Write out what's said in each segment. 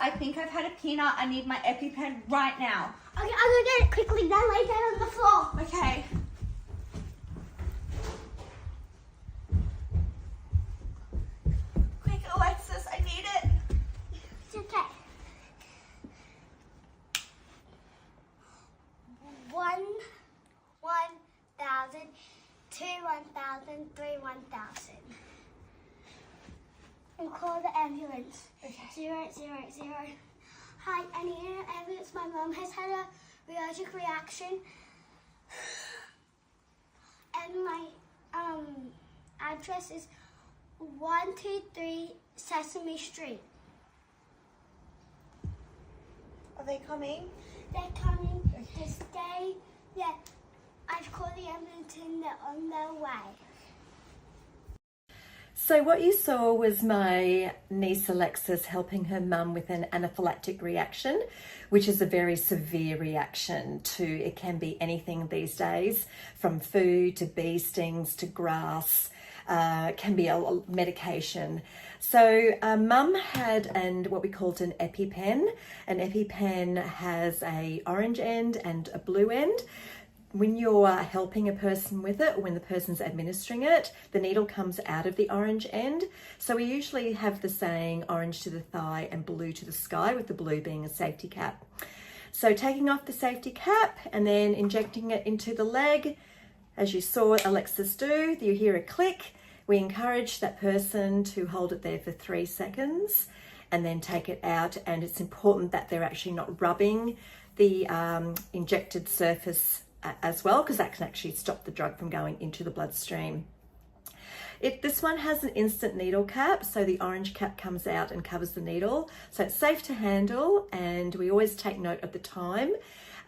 I think I've had a peanut. I need my EpiPen right now. Okay, I'm gonna get it quickly, then lay down on the floor. Okay. Quick, Alexis, I need it. It's okay. 1,000, 2, 1,000, 3, 1,000. And call the ambulance. Okay. 0, 0, 0. Hi, I need an ambulance. My mom has had a allergic reaction. And my address is 123 Sesame Street. Are they coming? They're coming to stay. Yeah, I've called the ambulance and they're on their way. So what you saw was my niece Alexis helping her mum with an anaphylactic reaction, which is a very severe reaction to, it can be anything these days, from food to bee stings to grass, can be a medication. So mum had what we called an EpiPen. An EpiPen has a orange end and a blue end. When you're helping a person with it, or when the person's administering it, the needle comes out of the orange end. So we usually have the saying orange to the thigh and blue to the sky, with the blue being a safety cap. So taking off the safety cap and then injecting it into the leg, as you saw Alexis do, you hear a click. We encourage that person to hold it there for 3 seconds and then take it out. And it's important that they're actually not rubbing the injected surface as well, because that can actually stop the drug from going into the bloodstream. This one has an instant needle cap, so the orange cap comes out and covers the needle. So it's safe to handle, and we always take note of the time,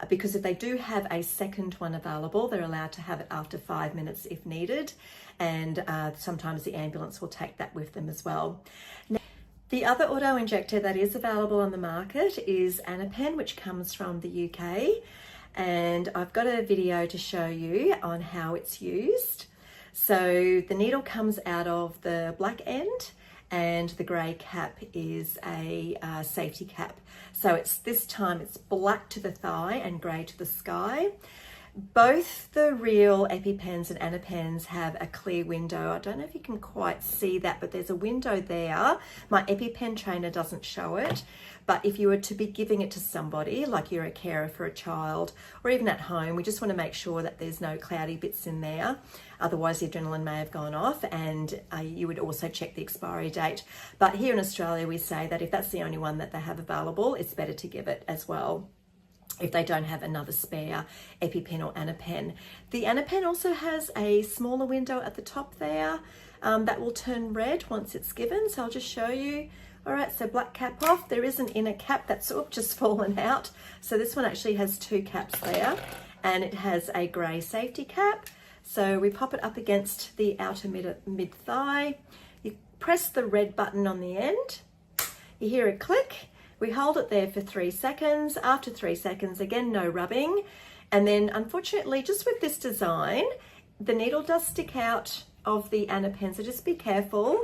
because if they do have a second one available, they're allowed to have it after 5 minutes if needed, and sometimes the ambulance will take that with them as well. Now, the other auto-injector that is available on the market is Anapen, which comes from the UK. And I've got a video to show you on how it's used. So the needle comes out of the black end, and the grey cap is a safety cap. So this time it's black to the thigh and grey to the sky. Both the real EpiPens and Anapens have a clear window. I don't know if you can quite see that, but there's a window there. My EpiPen trainer doesn't show it, but if you were to be giving it to somebody, like you're a carer for a child, or even at home, we just want to make sure that there's no cloudy bits in there. Otherwise the adrenaline may have gone off, and you would also check the expiry date. But here in Australia, we say that if that's the only one that they have available, it's better to give it as well, if they don't have another spare EpiPen or Anapen. The Anapen also has a smaller window at the top there that will turn red once it's given. So I'll just show you. All right, so black cap off. There is an inner cap that's sort of just fallen out. So this one actually has 2 caps there, and it has a grey safety cap. So we pop it up against the outer mid thigh. You press the red button on the end. You hear a click. We hold it there for 3 seconds. After 3 seconds, again, no rubbing. And then unfortunately, just with this design, the needle does stick out of the Anapen, so just be careful.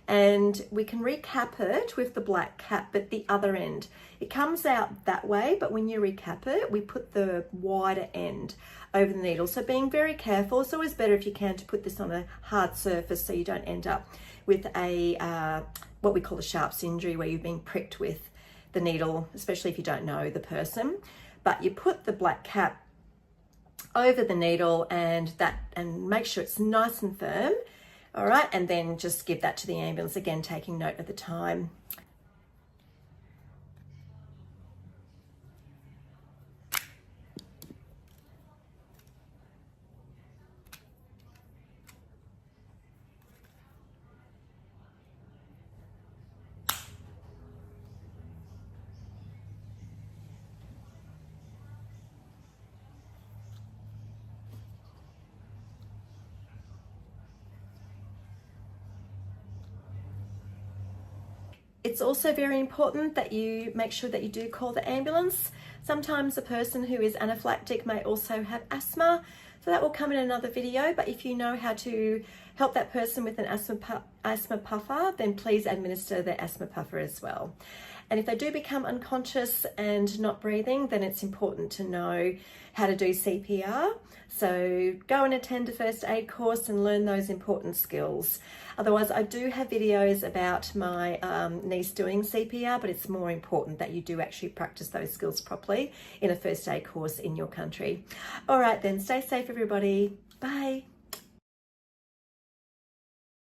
And we can recap it with the black cap, but the other end. It comes out that way, but when you recap it, we put the wider end over the needle. So being very careful. It's always better if you can to put this on a hard surface so you don't end up with a what we call a Sharp's injury, where you've been pricked with the needle, especially if you don't know the person. But you put the black cap over the needle and make sure it's nice and firm. All right, and then just give that to the ambulance, again taking note of the time. It's also very important that you make sure that you do call the ambulance. Sometimes a person who is anaphylactic may also have asthma, so that will come in another video. But if you know how to help that person with an asthma puffer, then please administer the asthma puffer as well. And if they do become unconscious and not breathing, then it's important to know how to do CPR. So go and attend a first aid course and learn those important skills. Otherwise, I do have videos about my niece doing CPR, but it's more important that you do actually practice those skills properly in a first aid course in your country. All right then, stay safe everybody. Bye.